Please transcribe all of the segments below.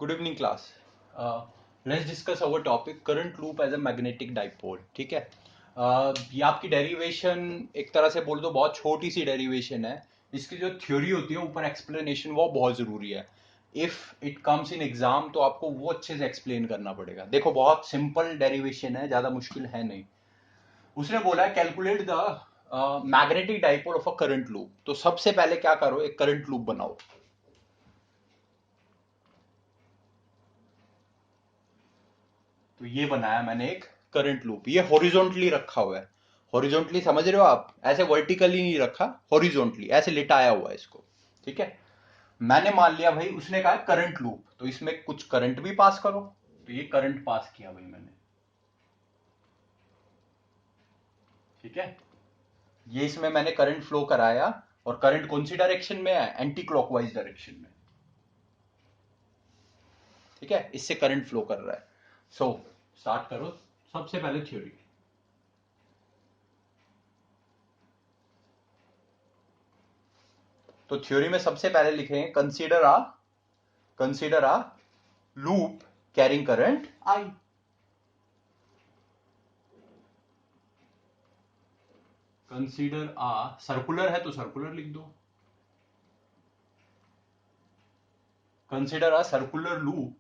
Good evening, class. Let's discuss our topic current loop as a magnetic dipole. ठीक है. ये आपकी derivation एक तरह से बोल दो बहुत छोटी सी डेरिवेशन है. इसकी जो थ्योरी होती है ऊपर एक्सप्लेनेशन वो बहुत जरूरी है. If it comes in exam तो आपको वो अच्छे से एक्सप्लेन करना पड़ेगा. देखो बहुत सिंपल डेरिवेशन है, ज्यादा मुश्किल है नहीं. उसने बोला है calculate the magnetic dipole of a current loop. तो सबसे पहले क्या करो, एक करंट लूप बनाओ. तो ये बनाया मैंने एक करंट लूप. ये हॉरिजॉन्टली रखा हुआ है. हॉरिजॉन्टली समझ रहे हो आप, ऐसे वर्टिकली नहीं रखा, हॉरिजॉन्टली ऐसे लिटाया हुआ है इसको. ठीक है. मैंने मान लिया भाई, उसने कहा करंट लूप, तो इसमें कुछ करंट भी पास करो. तो ये करंट पास किया भाई मैंने. ठीक है. ये इसमें मैंने करंट फ्लो कराया. और करंट कौन सी डायरेक्शन में है, एंटी क्लॉकवाइज डायरेक्शन में. ठीक है, इससे करंट फ्लो कर रहा है. सो स्टार्ट करो. सबसे पहले थ्योरी. तो थ्योरी में सबसे पहले लिखेंगे consider a loop carrying current I. Consider a, circular है तो सर्कुलर लिख दो. Consider a circular loop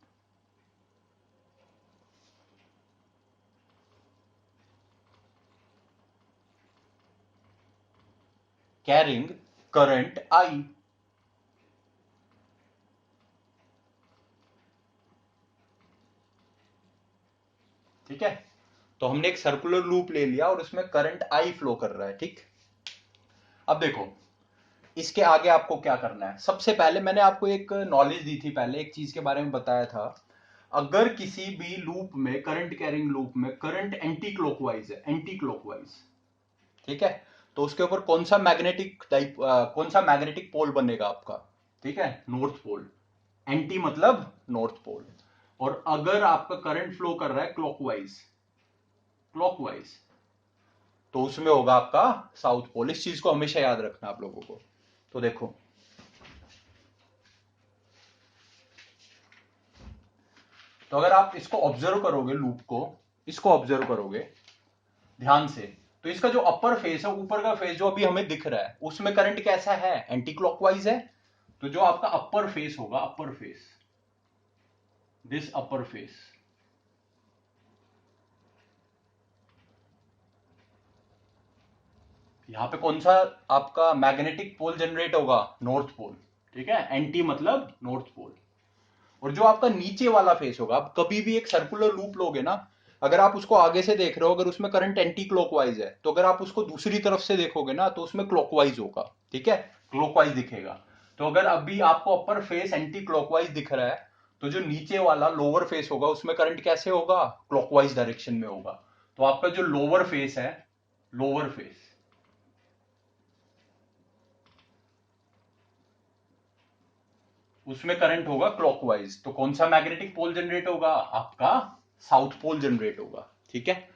carrying current I. ठीक है. तो हमने एक सर्कुलर लूप ले लिया और उसमें करंट आई फ्लो कर रहा है. ठीक. अब देखो, इसके आगे आपको क्या करना है. सबसे पहले मैंने आपको एक नॉलेज दी थी, पहले एक चीज के बारे में बताया था. अगर किसी भी लूप में, करंट कैरिंग लूप में, करंट एंटी क्लॉकवाइज है, एंटी क्लॉकवाइज. ठीक है. तो उसके ऊपर कौन सा मैग्नेटिक पोल बनेगा आपका. ठीक है, नॉर्थ पोल. एंटी मतलब नॉर्थ पोल. और अगर आपका करंट फ्लो कर रहा है क्लॉकवाइज, क्लॉकवाइज, तो उसमें होगा आपका साउथ पोल. इस चीज को हमेशा याद रखना आप लोगों को. तो देखो, तो अगर आप इसको ऑब्जर्व करोगे, लूप को, इसको ऑब्जर्व करोगे ध्यान से, तो इसका जो अपर फेस है, ऊपर का फेस जो अभी हमें दिख रहा है, उसमें करंट कैसा है, एंटी क्लॉकवाइज है. तो जो आपका अपर फेस होगा, अपर फेस, दिस अपर फेस, यहां पे कौन सा आपका मैग्नेटिक पोल जनरेट होगा, नॉर्थ पोल. ठीक है, एंटी मतलब नॉर्थ पोल. और जो आपका नीचे वाला फेस होगा, आप कभी भी एक सर्कुलर लूप लोगे ना, अगर आप उसको आगे से देख रहे हो, अगर उसमें करंट एंटी क्लॉकवाइज है, तो अगर आप उसको दूसरी तरफ से देखोगे ना, तो उसमें क्लॉकवाइज होगा. ठीक है, क्लॉकवाइज दिखेगा. तो अगर अभी आपको अपर फेस एंटी क्लॉकवाइज दिख रहा है, तो जो नीचे वाला लोअर फेस होगा, उसमें करंट कैसे होगा, क्लॉकवाइज डायरेक्शन में होगा. तो आपका जो लोअर फेस है, लोअर फेस, उसमें करंट होगा क्लॉकवाइज. तो कौन सा मैग्नेटिक पोल जनरेट होगा, आपका साउथ पोल जनरेट होगा. ठीक है.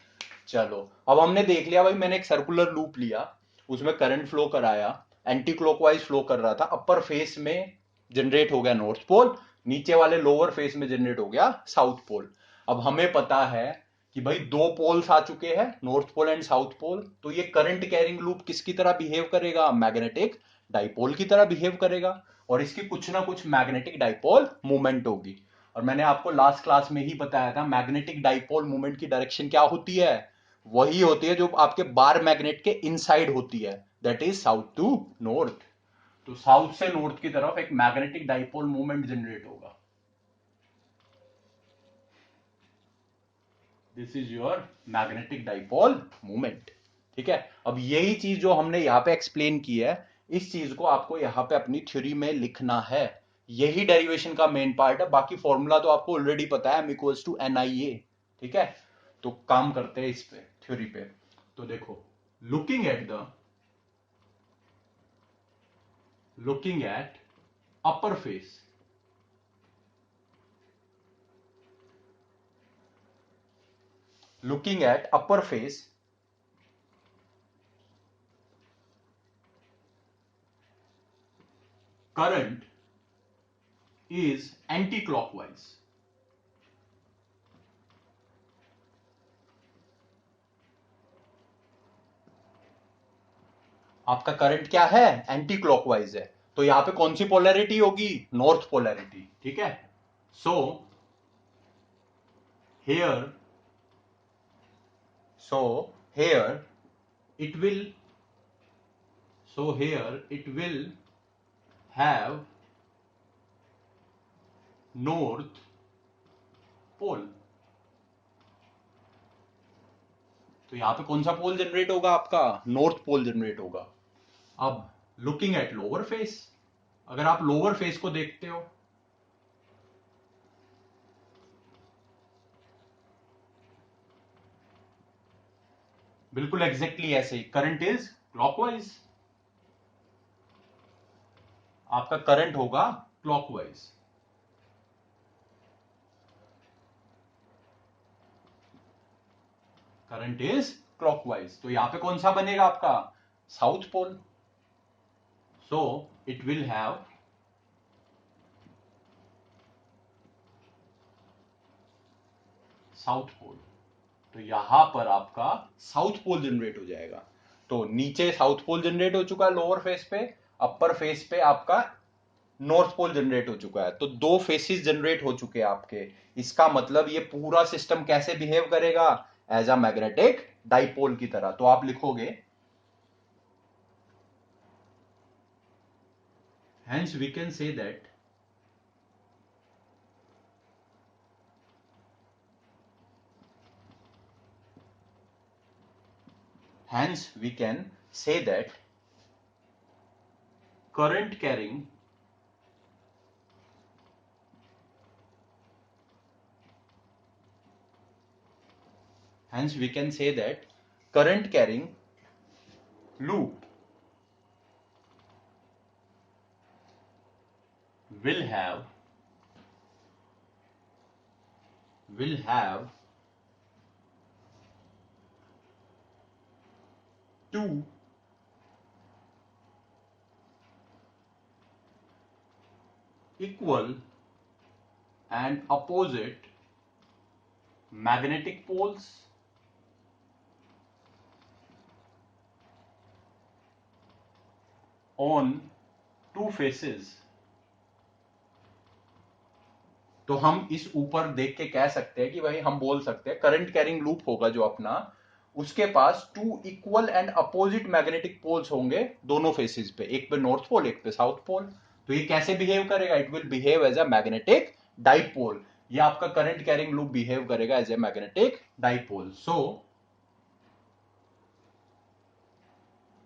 चलो, अब हमने देख लिया भाई, मैंने एक सर्कुलर लूप लिया, उसमें करंट फ्लो कराया, एंटी क्लॉकवाइज फ्लो कर रहा था, अपर फेस में जनरेट हो गया नॉर्थ पोल, नीचे वाले लोअर फेस में जनरेट हो गया साउथ पोल. अब हमें पता है कि भाई दो पोल्स आ चुके हैं, north pole and south pole. तो ये करंट कैरिंग लूप किसकी तरह बिहेव करेगा, मैग्नेटिक डाइपोल की तरह बिहेव करेगा. और इसकी कुछ ना कुछ मैग्नेटिक डाइपोल मूवमेंट होगी. और मैंने आपको लास्ट क्लास में ही बताया था, मैग्नेटिक डाइपोल मूवमेंट की डायरेक्शन क्या होती है, वही होती है जो आपके बार मैग्नेट के इनसाइड होती है, that is south to north. तो साउथ से नॉर्थ की तरफ एक मैग्नेटिक डाइपोल मूवमेंट जनरेट होगा. This is your magnetic dipole movement. ठीक है. अब यही चीज जो हमने यहां पे एक्सप्लेन की है, इस चीज को आपको यहां पे अपनी थ्योरी में लिखना है. यही डेरिवेशन का मेन पार्ट है. बाकी फॉर्मूला तो आपको ऑलरेडी पता है, m इक्वल्स टू NIA. ठीक है. तो काम करते हैं इस पे, थ्योरी पे. तो देखो, looking at the looking at upper face, looking at upper face, current is anti-clockwise. आपका करंट क्या है, एंटी क्लॉकवाइज है, तो यहां पे कौन सी पोलैरिटी होगी, नॉर्थ पोलैरिटी, ठीक है। So here so here it will have north pole. तो यहां पे कौन सा पोल जनरेट होगा, आपका नॉर्थ पोल जनरेट होगा। अब लुकिंग एट लोअर फेस, अगर आप लोअर फेस को देखते हो, बिल्कुल एग्जैक्टली ऐसे ही करंट इज क्लॉकवाइज, आपका करंट होगा क्लॉकवाइज। करंट इज क्लॉकवाइज, तो यहां पे कौन सा बनेगा आपका, south pole. So it will have south pole, तो यहां पर आपका साउथ पोल जनरेट हो जाएगा। तो नीचे साउथ पोल जनरेट हो चुका है लोअर फेस पे, अपर फेस पे आपका नॉर्थ पोल जनरेट हो चुका है, तो दो फेसिस जनरेट हो चुके हैं आपके। इसका मतलब ये पूरा सिस्टम कैसे बिहेव करेगा, एज अ मैग्नेटिक डाइपोल की तरह। तो आप लिखोगे hence we can say that current carrying loop will have two equal and opposite magnetic poles on two faces। तो हम इस ऊपर देख के कह सकते हैं कि भाई हम बोल सकते हैं करंट कैरिंग लूप होगा जो अपना, उसके पास two equal and opposite magnetic poles होंगे दोनों फेसेस पे, एक पे नॉर्थ पोल एक पे साउथ पोल। तो ये कैसे बिहेव करेगा, it will behave as a magnetic dipole. ये आपका करंट कैरिंग लूप बिहेव करेगा as a magnetic dipole. So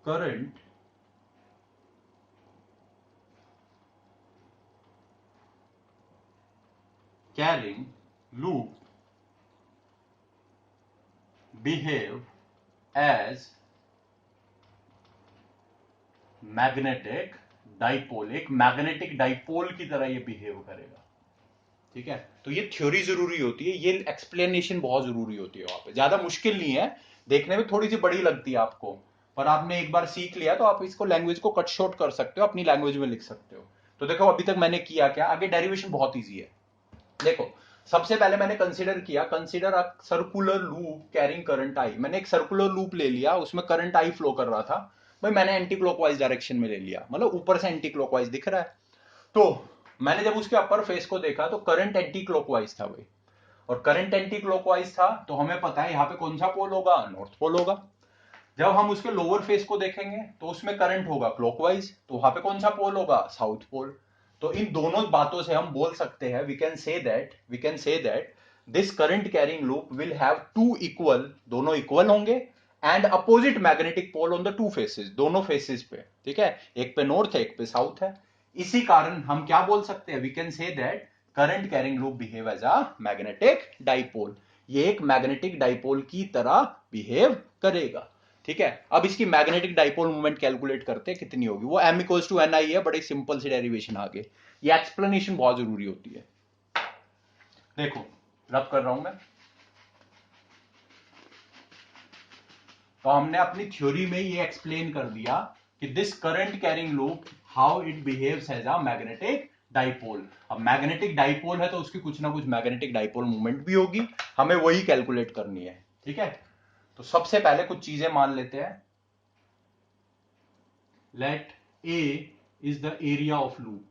current carrying loop behave as magnetic dipole, एक मैग्नेटिक डाइपोल की तरह ये बिहेव करेगा, ठीक है। तो ये थ्योरी जरूरी होती है, ये एक्सप्लेनेशन बहुत जरूरी होती है, वहां पे ज्यादा मुश्किल नहीं है, देखने में थोड़ी सी बड़ी लगती है आपको, पर आपने एक बार सीख लिया तो आप इसको लैंग्वेज को कट शॉर्ट कर सकते हो, अपनी लैंग्वेज में लिख सकते हो। तो देखो अभी तक मैंने किया क्या, आगे डेरिवेशन बहुत ईजी है। देखो सबसे पहले मैंने consider a circular loop carrying current आई। मैंने एक सर्कुलर लूप ले लिया, उसमें करंट आई फ्लो कर रहा था, भाई मैंने एंटी क्लॉकवाइज डायरेक्शन में ले लिया, मतलब ऊपर से एंटी क्लॉकवाइज दिख रहा है। तो मैंने जब उसके अपर फेस को देखा तो करंट एंटी क्लॉकवाइज था भाई, और करंट एंटी क्लॉकवाइज था तो हमें पता है यहाँ पे कौन सा पोल होगा, नॉर्थ पोल होगा। जब हम उसके लोअर फेस को देखेंगे तो उसमें करंट होगा क्लॉकवाइज, तो वहां पे कौन सा पोल होगा, साउथ पोल। तो इन दोनों बातों से हम बोल सकते हैं, we can say that this current carrying loop will have two equal, दोनों इक्वल होंगे, and opposite magnetic pole on the two faces, दोनों फेसेस पे, ठीक है, एक पे नॉर्थ है एक पे साउथ है। इसी कारण हम क्या बोल सकते हैं, we can say that current carrying loop behave as a magnetic dipole, ये एक मैग्नेटिक डाइपोल की तरह बिहेव करेगा, ठीक है। अब इसकी मैग्नेटिक डाइपोल मूवमेंट कैलकुलेट करते हैं कितनी होगी, वो m इक्वल्स टू एन आई है, बड़ी सिंपल सी डेरिवेशन आगे, ये एक्सप्लेनेशन बहुत जरूरी होती है। देखो रब कर रहा हूं मैं, तो हमने अपनी थ्योरी में ये एक्सप्लेन कर दिया कि this current carrying loop how it behaves as a magnetic dipole. अब मैग्नेटिक डाइपोल है तो उसकी कुछ ना कुछ मैग्नेटिक डाइपोल मूवमेंट भी होगी, हमें वही कैलकुलेट करनी है। ठीक है, तो सबसे पहले कुछ चीजें मान लेते हैं। Let A is the area of loop,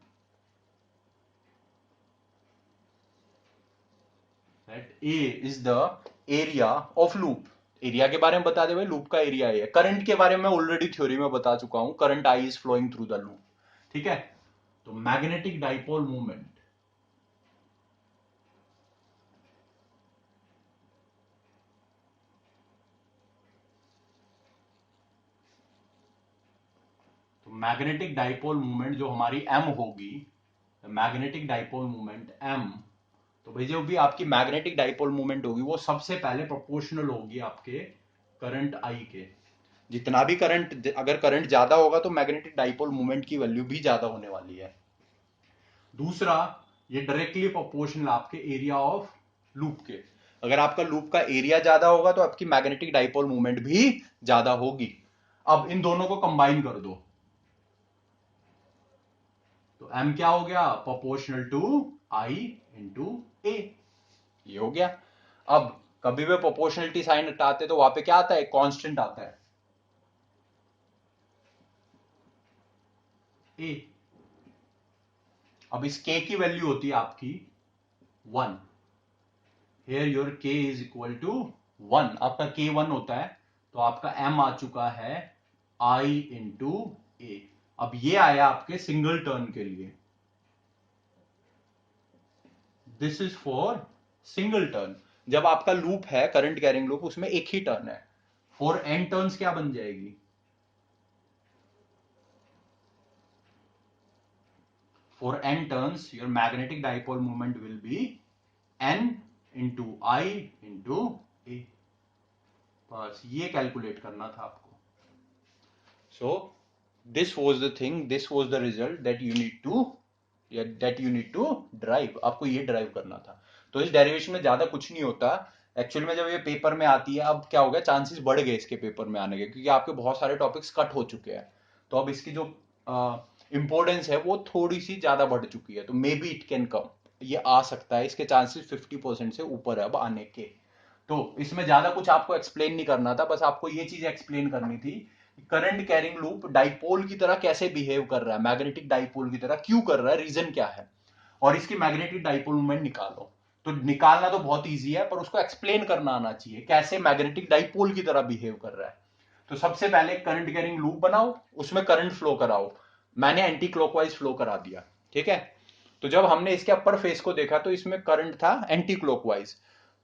let A is the area of loop. Area के बारे में बता दे भाई, लूप का एरिया है। करंट के बारे में ऑलरेडी थ्योरी में बता चुका हूं, current I is flowing through the loop. ठीक है, तो मैग्नेटिक डाइपोल मूवमेंट, तो मैग्नेटिक डाइपोल मूवमेंट जो हमारी एम होगी, मैग्नेटिक डाइपोल मूवमेंट एम, तो भाई जो भी आपकी मैग्नेटिक डाइपोल मूवमेंट होगी वो सबसे पहले प्रोपोर्शनल होगी आपके करंट आई के। जितना भी करंट, अगर करंट ज्यादा होगा तो मैग्नेटिक डाइपोल मूवमेंट की वैल्यू भी ज्यादा होने वाली है। दूसरा, ये डायरेक्टली प्रोपोर्शनल आपके एरिया ऑफ लूप के। अगर आपका लूप का एरिया ज्यादा होगा तो आपकी मैग्नेटिक डाइपोल मूवमेंट भी ज्यादा होगी। अब इन दोनों को कंबाइन कर दो, तो एम क्या हो गया, प्रोपोर्शनल टू आई इंटू ए, ये हो गया। अब कभी भी प्रोपोर्शनलिटी साइन हटाते तो वहां पे क्या आता है, कांस्टेंट आता है ए। अब इस के की वैल्यू होती है आपकी 1, हेयर योर के इज इक्वल टू 1, आपका के 1 होता है, तो आपका एम आ चुका है आई इंटू ए। अब ये आया आपके सिंगल टर्न के लिए, this is for single turn. जब आपका लूप है करंट कैरिंग लूप, उसमें एक ही टर्न है। फॉर एन टर्न्स क्या बन जाएगी, for n turns your magnetic dipole moment will be n into I into a। बस ये कैलकुलेट करना था आपको। So this was the thing, this was the result that you need to, that you need to derive, आपको ये drive करना था। तो इस डेरिवेशन में ज्यादा कुछ नहीं होता एक्चुअल में। जब ये पेपर में आती है, अब क्या हो गया, चांसेस बढ़ गए इसके पेपर में आने के, क्योंकि आपके बहुत सारे टॉपिक्स कट हो चुके हैं। तो अब इसकी जो इंपॉर्टेंस है वो थोड़ी सी ज्यादा बढ़ चुकी है, तो may be it can come, ये आ सकता है, इसके चांसेस 50% से ऊपर है अब आने के। तो इसमें ज्यादा कुछ आपको एक्सप्लेन नहीं करना था, बस आपको ये चीज एक्सप्लेन करनी थी, करंट कैरिंग लूप डाइपोल की तरह कैसे बिहेव कर रहा है, मैग्नेटिक डाइपोल की तरह क्यों कर रहा है, रीजन क्या है, और इसकी मैग्नेटिक डाइपोल मूवमेंट निकालो। तो निकालना तो बहुत ईजी है, पर उसको एक्सप्लेन करना आना चाहिए कैसे मैग्नेटिक डाइपोल की तरह बिहेव कर रहा है। तो सबसे पहले करंट कैरिंग लूप बनाओ, उसमें करंट फ्लो कराओ। मैंने एंटी क्लॉकवाइज फ्लो करा दिया। ठीक है, तो जब हमने इसके अपर फेस को देखा तो इसमें करंट था एंटी क्लॉकवाइज,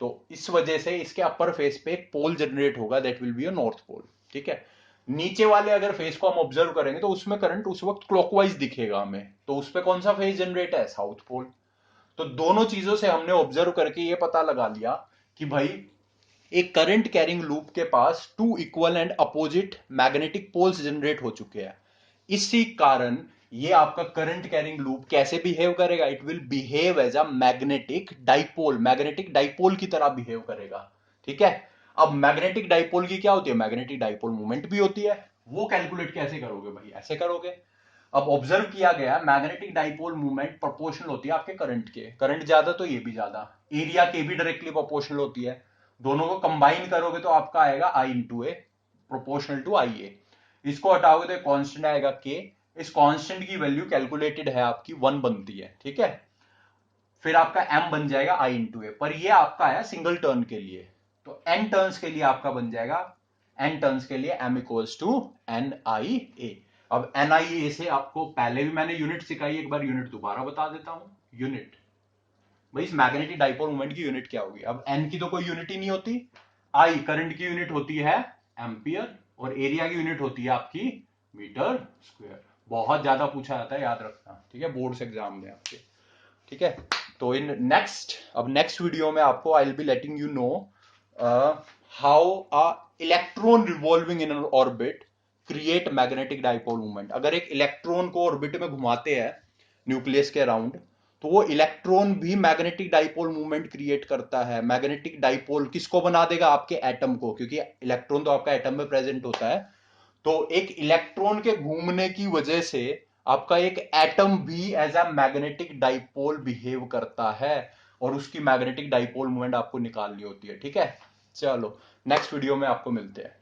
तो इस वजह से इसके अपर फेस पे एक पोल जनरेट होगा, that will be a north pole. ठीक है, नीचे वाले अगर फेस को हम ऑब्जर्व करेंगे तो उसमें करंट उस वक्त क्लॉकवाइज दिखेगा हमें, तो उस पर कौन सा फेस जनरेट है, साउथ पोल। तो दोनों चीजों से हमने ऑब्जर्व करके ये पता लगा लिया कि भाई एक करंट कैरिंग लूप के पास two equal and opposite magnetic poles generate हो चुके हैं। इसी कारण ये आपका करंट कैरिंग लूप कैसे बिहेव करेगा, it will behave as a magnetic dipole, magnetic dipole की तरह बिहेव करेगा। ठीक है, अब मैग्नेटिक डाइपोल की क्या होती है, मैग्नेटिक डाइपोल मूवमेंट भी होती है। वो कैलकुलेट कैसे करोगे भाई, ऐसे करोगे। अब ऑब्जर्व किया गया मैग्नेटिक डाइपोल मूवमेंट प्रोपोर्शनल होती है आपके करंट के, करंट ज्यादा तो ये भी ज्यादा, एरिया के भी डायरेक्टली प्रोपोर्शनल होती है। दोनों को कंबाइन करोगे तो आपका आएगा आई इंटू ए, प्रोपोर्शनल टू आई ए। इसको हटाओगे तो कांस्टेंट आएगा के, इस कांस्टेंट की वैल्यू कैलकुलेटेड है आपकी 1 बनती है। ठीक है, फिर आपका m बन जाएगा आई इंटू ए, पर ये आपका है सिंगल टर्न के लिए, तो n टर्न्स के लिए आपका बन जाएगा, n टर्न्स के लिए m इक्वल्स टू एन आई ए। अब एन आई ए से आपको पहले भी मैंने यूनिट सिखाई, एक बार यूनिट दोबारा बता देता हूं। यूनिट भाई इस मैग्नेटिक डाइपोल मूवमेंट की यूनिट क्या होगी, अब n की तो कोई यूनिट ही नहीं होती, आई करंट की यूनिट होती है एम्पियर, और एरिया की यूनिट होती है आपकी मीटर स्क्वायर। बहुत ज्यादा पूछा जाता है, याद रखना। ठीक है, बोर्ड्स एग्जाम में आपके। ठीक है, तो इन नेक्स्ट, अब नेक्स्ट वीडियो में आपको I will be letting you know how a electron revolving in an orbit create magnetic dipole movement. अगर एक इलेक्ट्रॉन को ऑर्बिट में घुमाते हैं न्यूक्लियस के अराउंड, तो वो इलेक्ट्रॉन भी मैग्नेटिक डाइपोल मूवमेंट क्रिएट करता है। मैग्नेटिक डाइपोल किसको बना देगा, आपके एटम को, क्योंकि इलेक्ट्रॉन तो आपका एटम में प्रेजेंट होता है। तो एक इलेक्ट्रॉन के घूमने की वजह से आपका एक एटम भी as a magnetic dipole behave करता है, और उसकी मैग्नेटिक डाइपोल मोमेंट आपको निकालनी होती है। ठीक है, चलो नेक्स्ट वीडियो में आपको मिलते हैं।